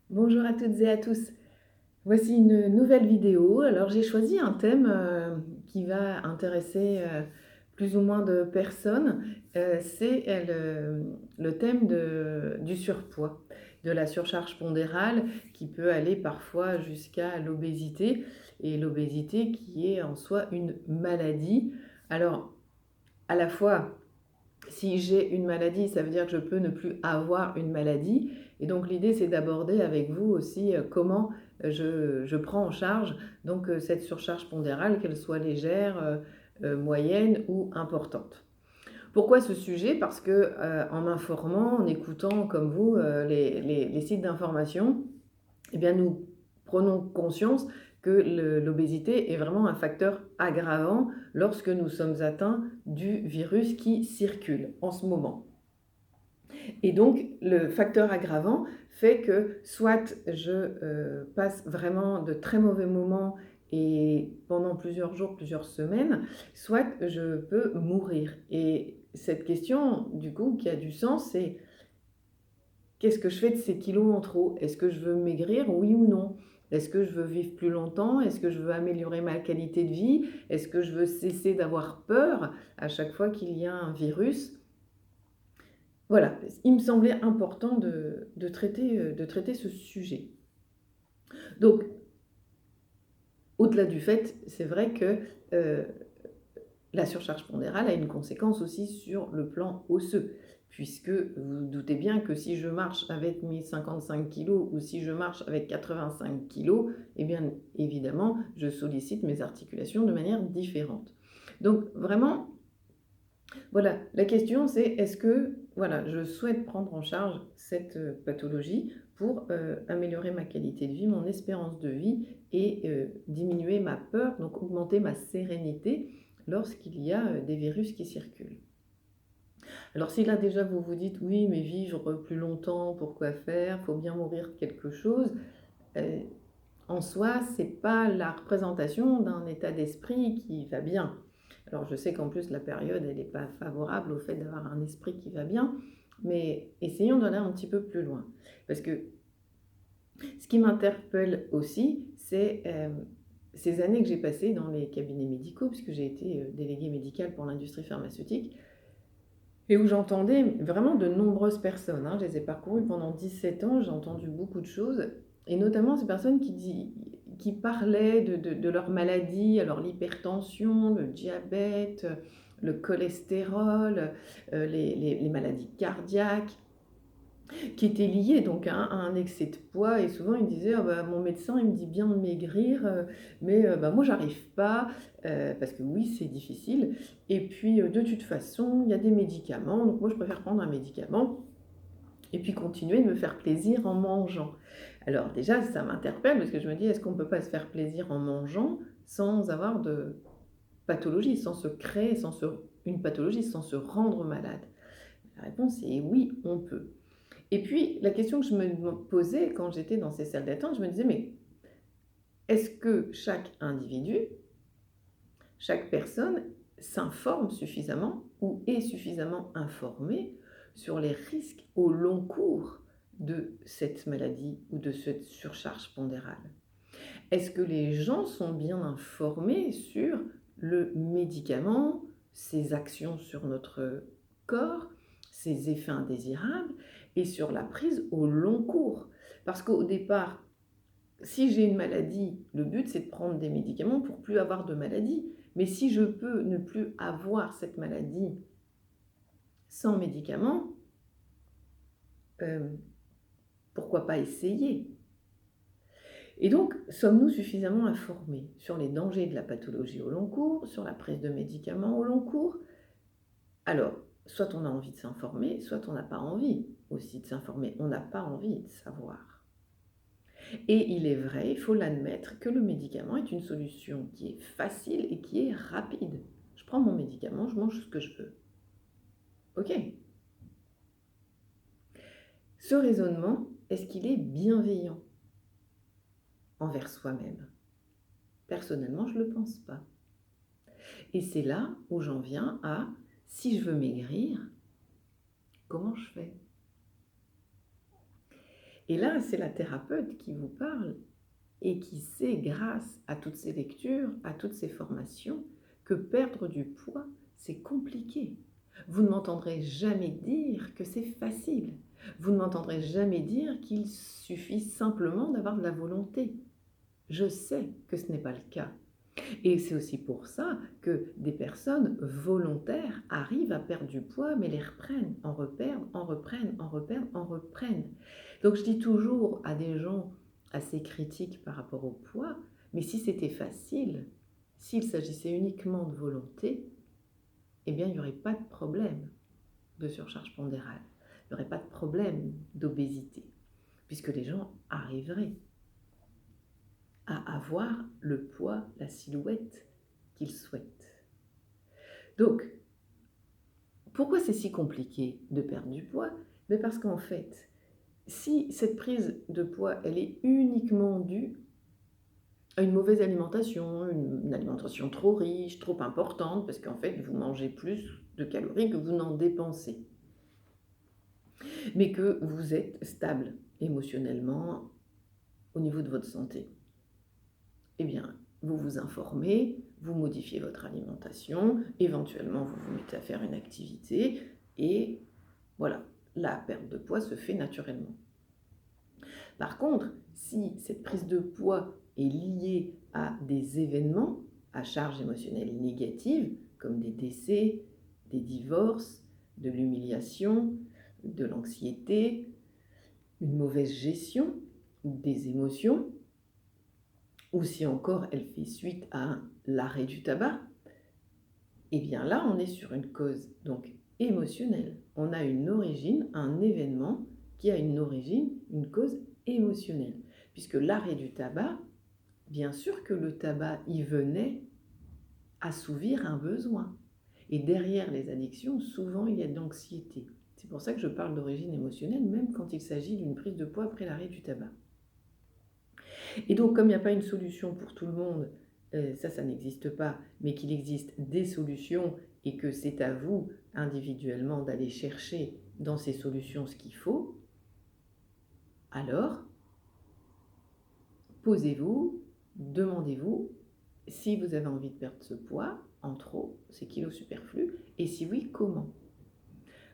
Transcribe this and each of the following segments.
Bonjour à toutes et à tous. Voici une nouvelle vidéo. Alors j'ai choisi un thème qui va intéresser plus ou moins de personnes. C'est le thème du surpoids, de la surcharge pondérale qui peut aller parfois jusqu'à l'obésité. Et l'obésité qui est en soi une maladie. Alors à la fois si j'ai une maladie, ça veut dire que je peux ne plus avoir une maladie. Et donc l'idée, c'est d'aborder avec vous aussi comment je prends en charge donc, cette surcharge pondérale, qu'elle soit légère, moyenne ou importante. Pourquoi ce sujet? Parce que en m'informant, en écoutant comme vous les sites d'information, eh bien, nous prenons conscience que l'obésité est vraiment un facteur aggravant lorsque nous sommes atteints du virus qui circule en ce moment. Et donc, le facteur aggravant fait que soit je passe vraiment de très mauvais moments et pendant plusieurs jours, plusieurs semaines, soit je peux mourir. Et cette question, du coup, qui a du sens, c'est qu'est-ce que je fais de ces kilos en trop? Est-ce que je veux maigrir, oui ou non? Est-ce que je veux vivre plus longtemps? Est-ce que je veux améliorer ma qualité de vie? Est-ce que je veux cesser d'avoir peur à chaque fois qu'il y a un virus? Voilà, il me semblait important de traiter ce sujet. Donc, au-delà du fait, c'est vrai que euh, la surcharge pondérale a une conséquence aussi sur le plan osseux, puisque vous vous doutez bien que si je marche avec mes 55 kilos ou si je marche avec 85 kilos, eh bien évidemment, je sollicite mes articulations de manière différente. Donc vraiment, voilà, la question c'est est-ce que voilà, je souhaite prendre en charge cette pathologie pour améliorer ma qualité de vie, mon espérance de vie et diminuer ma peur, donc augmenter ma sérénité lorsqu'il y a des virus qui circulent. Alors si là déjà vous vous dites oui mais vivre plus longtemps, pourquoi faire, faut bien mourir de quelque chose, euh, en soi c'est pas la représentation d'un état d'esprit qui va bien. Alors je sais qu'en plus la période elle n'est pas favorable au fait d'avoir un esprit qui va bien, mais essayons d'aller un petit peu plus loin. Parce que ce qui m'interpelle aussi, c'est ces années que j'ai passées dans les cabinets médicaux, puisque j'ai été déléguée médicale pour l'industrie pharmaceutique, et où j'entendais vraiment de nombreuses personnes. Hein. Je les ai parcourues pendant 17 ans, j'ai entendu beaucoup de choses, et notamment ces personnes qui parlaient de leur maladie, alors l'hypertension, le diabète, le cholestérol, les maladies cardiaques, qui étaient liées donc à un excès de poids. Et souvent, ils me disaient: ah bah, mon médecin, il me dit bien de maigrir, mais bah, moi, j'arrive pas, parce que oui, c'est difficile. Et puis, de toute façon, il y a des médicaments, donc moi, je préfère prendre un médicament et puis continuer de me faire plaisir en mangeant. Alors déjà, ça m'interpelle parce que je me dis, est-ce qu'on ne peut pas se faire plaisir en mangeant sans avoir de pathologie, sans se créer une pathologie, sans se rendre malade? La réponse est oui, on peut. Et puis, la question que je me posais quand j'étais dans ces salles d'attente, je me disais, mais est-ce que chaque individu, chaque personne s'informe suffisamment ou est suffisamment informé sur les risques au long cours de cette maladie ou de cette surcharge pondérale? Est-ce que les gens sont bien informés sur le médicament, ses actions sur notre corps, ses effets indésirables et sur la prise au long cours? Parce qu'au départ, si j'ai une maladie, le but c'est de prendre des médicaments pour plus avoir de maladie. Mais si je peux ne plus avoir cette maladie sans médicaments, euh, pourquoi pas essayer? Et donc, sommes-nous suffisamment informés sur les dangers de la pathologie au long cours, sur la prise de médicaments au long cours? Alors, soit on a envie de s'informer, soit on n'a pas envie aussi de s'informer. On n'a pas envie de savoir. Et il est vrai, il faut l'admettre, que le médicament est une solution qui est facile et qui est rapide. Je prends mon médicament, je mange ce que je veux. Ok. Ce raisonnement, est-ce qu'il est bienveillant envers soi-même? Personnellement, je ne le pense pas. Et c'est là où j'en viens à, si je veux maigrir, comment je fais? Et là, c'est la thérapeute qui vous parle et qui sait, grâce à toutes ces lectures, à toutes ces formations, que perdre du poids, c'est compliqué. Vous ne m'entendrez jamais dire que c'est facile. Vous ne m'entendrez jamais dire qu'il suffit simplement d'avoir de la volonté. Je sais que ce n'est pas le cas. Et c'est aussi pour ça que des personnes volontaires arrivent à perdre du poids, mais les reprennent, en reperdent, en reprennent, en reperdent, en reprennent. Donc je dis toujours à des gens assez critiques par rapport au poids, mais si c'était facile, s'il s'agissait uniquement de volonté, eh bien il n'y aurait pas de problème de surcharge pondérale, il n'y aurait pas de problème d'obésité, puisque les gens arriveraient à avoir le poids, la silhouette qu'ils souhaitent. Donc, pourquoi c'est si compliqué de perdre du poids? Mais parce qu'en fait, si cette prise de poids, elle est uniquement due à une mauvaise alimentation, une alimentation trop riche, trop importante, parce qu'en fait, vous mangez plus de calories que vous n'en dépensez, mais que vous êtes stable émotionnellement au niveau de votre santé, eh bien, vous vous informez, vous modifiez votre alimentation, éventuellement vous vous mettez à faire une activité et voilà, la perte de poids se fait naturellement. Par contre, si cette prise de poids est liée à des événements à charge émotionnelle négative, comme des décès, des divorces, de l'humiliation, de l'anxiété, une mauvaise gestion des émotions, ou si encore elle fait suite à l'arrêt du tabac, eh bien là, on est sur une cause donc émotionnelle. On a une origine, un événement qui a une origine, une cause émotionnelle. Puisque l'arrêt du tabac, bien sûr que le tabac y venait assouvir un besoin. Et derrière les addictions, souvent il y a de l'anxiété. C'est pour ça que je parle d'origine émotionnelle, même quand il s'agit d'une prise de poids après l'arrêt du tabac. Et donc, comme il n'y a pas une solution pour tout le monde, ça n'existe pas, mais qu'il existe des solutions et que c'est à vous, individuellement, d'aller chercher dans ces solutions ce qu'il faut, alors, posez-vous, demandez-vous si vous avez envie de perdre ce poids en trop, ces kilos superflus, et si oui, comment.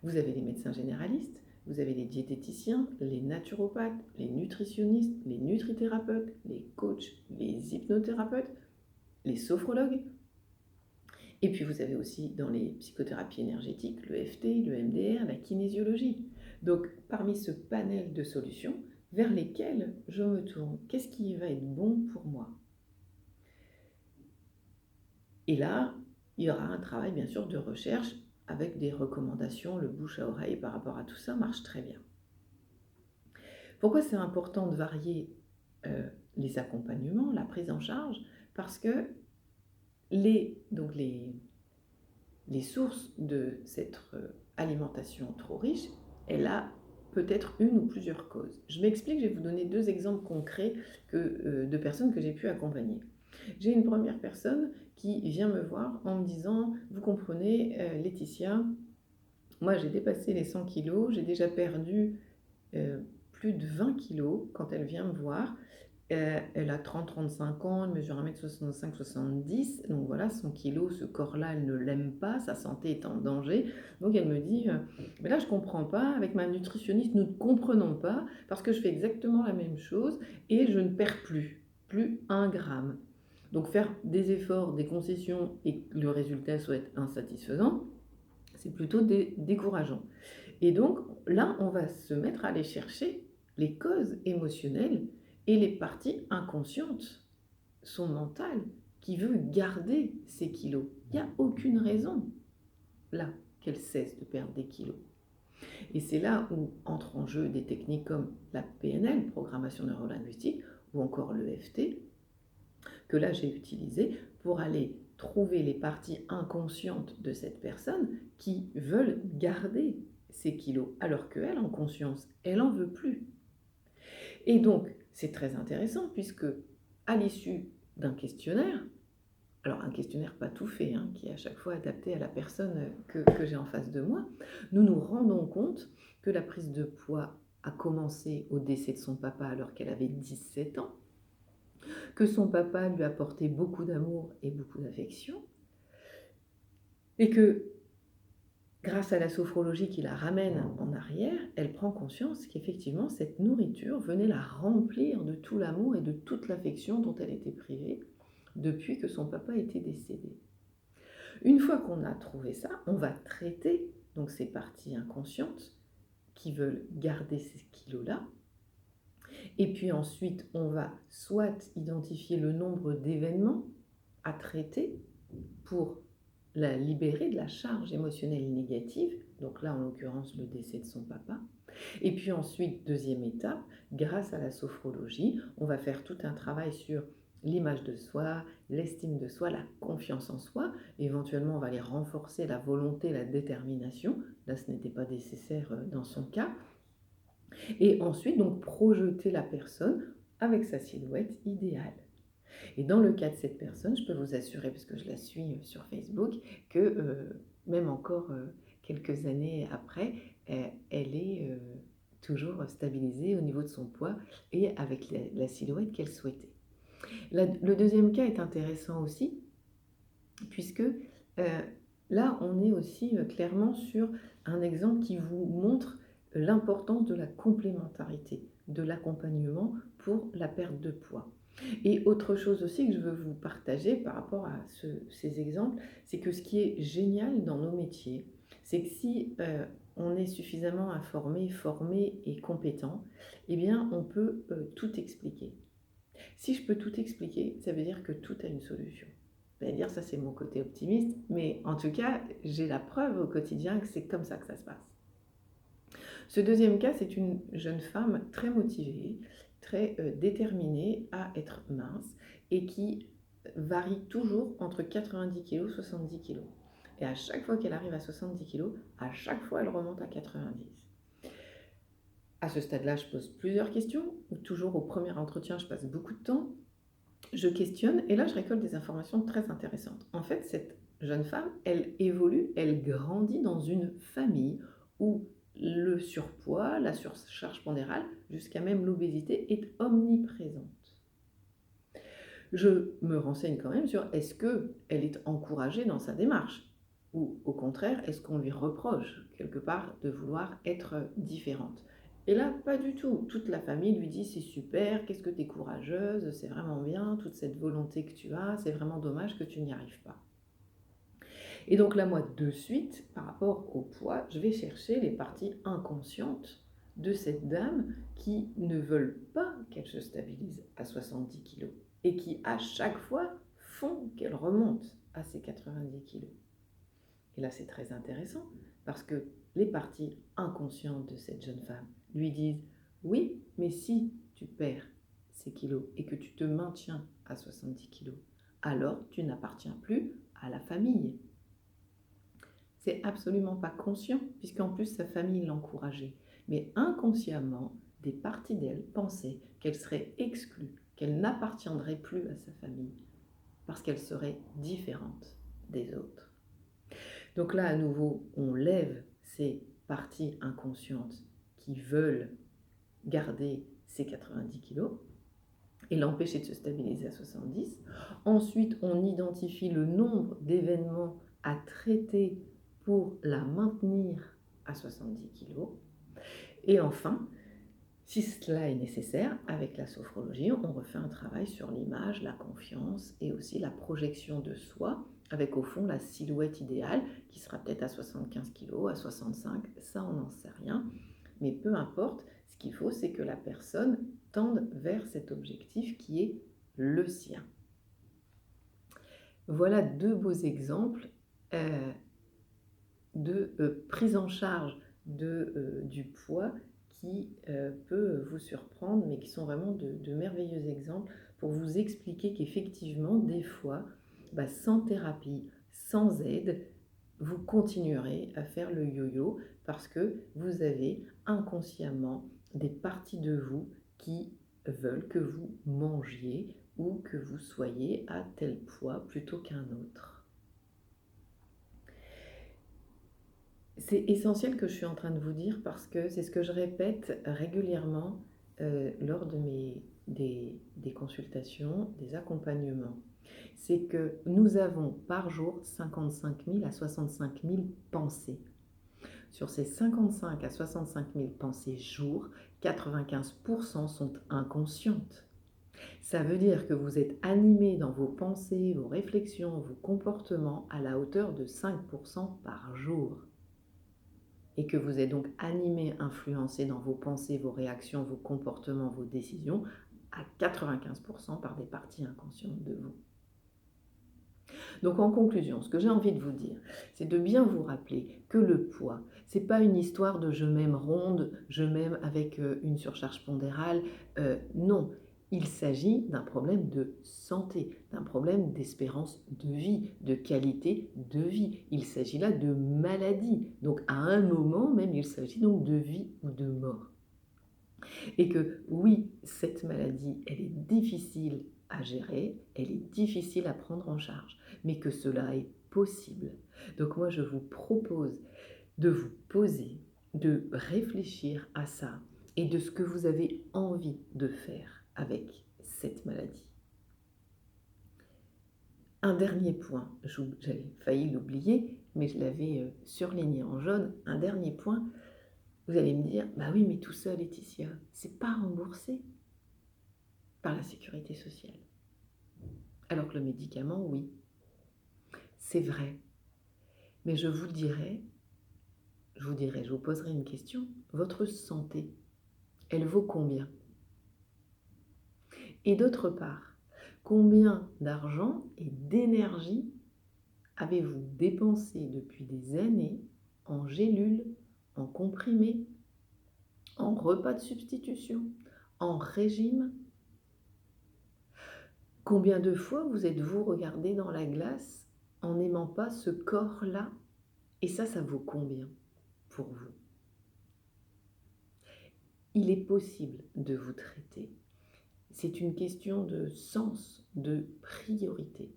Vous avez les médecins généralistes, vous avez les diététiciens, les naturopathes, les nutritionnistes, les nutrithérapeutes, les coachs, les hypnothérapeutes, les sophrologues. Et puis vous avez aussi dans les psychothérapies énergétiques le EFT, le MDR, la kinésiologie. Donc parmi ce panel de solutions, vers lesquelles je me tourne, qu'est-ce qui va être bon pour moi? Et là, il y aura un travail bien sûr de recherche avec des recommandations, le bouche à oreille par rapport à tout ça marche très bien. Pourquoi c'est important de varier les accompagnements, la prise en charge? Parce que les sources de cette alimentation trop riche, elle a peut-être une ou plusieurs causes. Je m'explique, je vais vous donner 2 exemples concrets de personnes que j'ai pu accompagner. J'ai une première personne qui vient me voir en me disant « Vous comprenez, Laetitia, moi j'ai dépassé les 100 kilos, j'ai déjà perdu plus de 20 kilos quand elle vient me voir. Elle a 30-35 ans, elle mesure 1m65-70, donc voilà, son kilo, ce corps-là, elle ne l'aime pas, sa santé est en danger. Donc elle me dit, mais là je ne comprends pas, avec ma nutritionniste, nous ne comprenons pas, parce que je fais exactement la même chose et je ne perds plus 1 gramme. Donc faire des efforts, des concessions et que le résultat soit insatisfaisant, c'est plutôt décourageant. Et donc là, on va se mettre à aller chercher les causes émotionnelles et les parties inconscientes, son mental, qui veut garder ses kilos. Il n'y a aucune raison, là, qu'elle cesse de perdre des kilos. Et c'est là où entrent en jeu des techniques comme la PNL, programmation neurolinguistique, ou encore le l'EFT, que là j'ai utilisé pour aller trouver les parties inconscientes de cette personne qui veulent garder ses kilos, alors qu'elle, en conscience, elle n'en veut plus. Et donc, c'est très intéressant puisque, à l'issue d'un questionnaire, alors un questionnaire pas tout fait, hein, qui est à chaque fois adapté à la personne que j'ai en face de moi, nous nous rendons compte que la prise de poids a commencé au décès de son papa alors qu'elle avait 17 ans, que son papa lui apportait beaucoup d'amour et beaucoup d'affection, et que grâce à la sophrologie qui la ramène en arrière, elle prend conscience qu'effectivement cette nourriture venait la remplir de tout l'amour et de toute l'affection dont elle était privée depuis que son papa était décédé. Une fois qu'on a trouvé ça, on va traiter donc ces parties inconscientes qui veulent garder ces kilos-là. Et puis ensuite, on va soit identifier le nombre d'événements à traiter pour la libérer de la charge émotionnelle négative, donc là en l'occurrence le décès de son papa. Et puis ensuite, deuxième étape, grâce à la sophrologie, on va faire tout un travail sur l'image de soi, l'estime de soi, la confiance en soi. Éventuellement, on va aller renforcer la volonté, la détermination. Là, ce n'était pas nécessaire dans son cas. Et ensuite, donc, projeter la personne avec sa silhouette idéale. Et dans le cas de cette personne, je peux vous assurer, parce que je la suis sur Facebook, que même encore quelques années après, elle est toujours stabilisée au niveau de son poids et avec la silhouette qu'elle souhaitait. Le deuxième cas est intéressant aussi, puisque là, on est aussi clairement sur un exemple qui vous montre l'importance de la complémentarité, de l'accompagnement pour la perte de poids. Et autre chose aussi que je veux vous partager par rapport à ces exemples, c'est que ce qui est génial dans nos métiers, c'est que si on est suffisamment informé, formé et compétent, eh bien on peut tout expliquer. Si je peux tout expliquer, ça veut dire que tout a une solution. Vous allez dire, ça c'est mon côté optimiste, mais en tout cas, j'ai la preuve au quotidien que c'est comme ça que ça se passe. Ce deuxième cas, c'est une jeune femme très motivée, très déterminée à être mince et qui varie toujours entre 90 kg et 70 kg. Et à chaque fois qu'elle arrive à 70 kg, à chaque fois elle remonte à 90. À ce stade-là, je pose plusieurs questions. Toujours au premier entretien, je passe beaucoup de temps. Je questionne et là, je récolte des informations très intéressantes. En fait, cette jeune femme, elle évolue, elle grandit dans une famille où le surpoids, la surcharge pondérale, jusqu'à même l'obésité, est omniprésente. Je me renseigne quand même sur est-ce qu'elle est encouragée dans sa démarche ou au contraire, est-ce qu'on lui reproche quelque part de vouloir être différente. Et là, pas du tout. Toute la famille lui dit c'est super, qu'est-ce que tu es courageuse, c'est vraiment bien, toute cette volonté que tu as, c'est vraiment dommage que tu n'y arrives pas. Et donc là, moi, de suite, par rapport au poids, je vais chercher les parties inconscientes de cette dame qui ne veulent pas qu'elle se stabilise à 70 kg et qui, à chaque fois, font qu'elle remonte à ses 90 kg. Et là, c'est très intéressant parce que les parties inconscientes de cette jeune femme lui disent « Oui, mais si tu perds ces kilos et que tu te maintiens à 70 kilos, alors tu n'appartiens plus à la famille. » C'est absolument pas conscient, puisqu'en plus sa famille l'encourageait. Mais inconsciemment, des parties d'elle pensaient qu'elle serait exclue, qu'elle n'appartiendrait plus à sa famille, parce qu'elle serait différente des autres. Donc là, à nouveau, on lève ces parties inconscientes qui veulent garder ces 90 kilos et l'empêcher de se stabiliser à 70. Ensuite, on identifie le nombre d'événements à traiter pour la maintenir à 70 kg. Et enfin, si cela est nécessaire, avec la sophrologie, on refait un travail sur l'image, la confiance et aussi la projection de soi, avec au fond la silhouette idéale, qui sera peut-être à 75 kg, à 65, ça on n'en sait rien. Mais peu importe, ce qu'il faut, c'est que la personne tende vers cet objectif qui est le sien. Voilà deux beaux exemples de prise en charge du poids qui peut vous surprendre, mais qui sont vraiment de merveilleux exemples pour vous expliquer qu'effectivement, des fois, sans thérapie, sans aide, vous continuerez à faire le yo-yo parce que vous avez inconsciemment des parties de vous qui veulent que vous mangiez ou que vous soyez à tel poids plutôt qu'un autre. C'est essentiel que je suis en train de vous dire parce que c'est ce que je répète régulièrement lors de des consultations, des accompagnements. C'est que nous avons par jour 55 000 à 65 000 pensées. Sur ces 55 à 65 000 pensées jour, 95% sont inconscientes. Ça veut dire que vous êtes animé dans vos pensées, vos réflexions, vos comportements à la hauteur de 5% par jour. Et que vous êtes donc animé, influencé dans vos pensées, vos réactions, vos comportements, vos décisions à 95% par des parties inconscientes de vous. Donc en conclusion, ce que j'ai envie de vous dire, c'est de bien vous rappeler que le poids, c'est pas une histoire de je m'aime ronde, je m'aime avec une surcharge pondérale. Non, il s'agit d'un problème de santé, d'un problème d'espérance de vie, de qualité de vie. Il s'agit là de maladie. Donc à un moment même, il s'agit donc de vie ou de mort. Et que oui, cette maladie, elle est difficile à gérer, elle est difficile à prendre en charge, mais que cela est possible. Donc moi, je vous propose de vous poser, de réfléchir à ça et de ce que vous avez envie de faire avec cette maladie. Un dernier point, j'avais failli l'oublier, mais je l'avais surligné en jaune. Un dernier point, vous allez me dire, bah oui, mais tout seul, Laetitia, c'est pas remboursé par la sécurité sociale. Alors que le médicament, oui, c'est vrai. Mais je vous dirais, je vous poserai une question. Votre santé, elle vaut combien? Et d'autre part, combien d'argent et d'énergie avez-vous dépensé depuis des années en gélules, en comprimés, en repas de substitution, en régime? Combien de fois vous êtes-vous regardé dans la glace en n'aimant pas ce corps-là? Et ça vaut combien pour vous? Il est possible de vous traiter. C'est une question de sens, de priorité.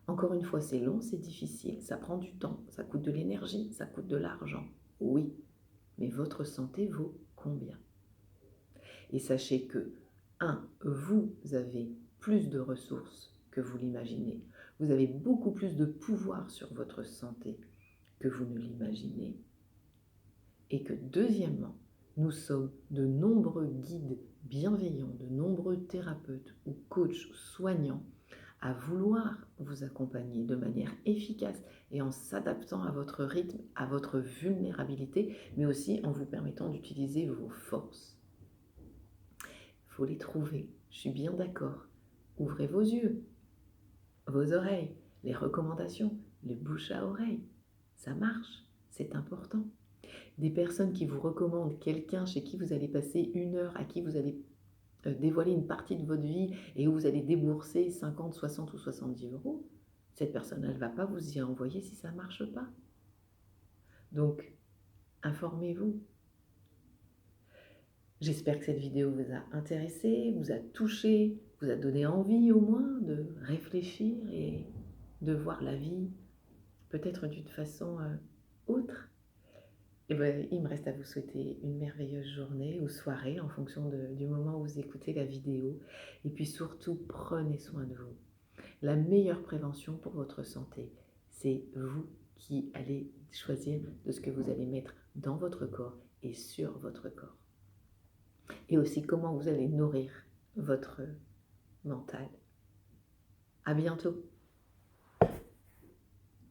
Encore une fois, c'est long, c'est difficile, ça prend du temps, ça coûte de l'énergie, ça coûte de l'argent. Oui, mais votre santé vaut combien? Et sachez que, vous avez plus de ressources que vous l'imaginez. Vous avez beaucoup plus de pouvoir sur votre santé que vous ne l'imaginez. Et que deuxièmement, nous sommes de nombreux guides bienveillants, de nombreux thérapeutes ou coachs soignants à vouloir vous accompagner de manière efficace et en s'adaptant à votre rythme, à votre vulnérabilité, mais aussi en vous permettant d'utiliser vos forces. Il faut les trouver, je suis bien d'accord. Ouvrez vos yeux, vos oreilles, les recommandations, le bouche à oreille. Ça marche, c'est important. Des personnes qui vous recommandent quelqu'un chez qui vous allez passer 1 heure, à qui vous allez dévoiler une partie de votre vie et où vous allez débourser 50, 60 ou 70 euros, cette personne, elle ne va pas vous y envoyer si ça ne marche pas. Donc, informez-vous. J'espère que cette vidéo vous a intéressé, vous a touché, vous a donné envie au moins de réfléchir et de voir la vie peut-être d'une façon autre. Et ben, il me reste à vous souhaiter une merveilleuse journée ou soirée en fonction du moment où vous écoutez la vidéo. Et puis surtout, prenez soin de vous. La meilleure prévention pour votre santé, c'est vous qui allez choisir de ce que vous allez mettre dans votre corps et sur votre corps. Et aussi comment vous allez nourrir votre mental. À bientôt.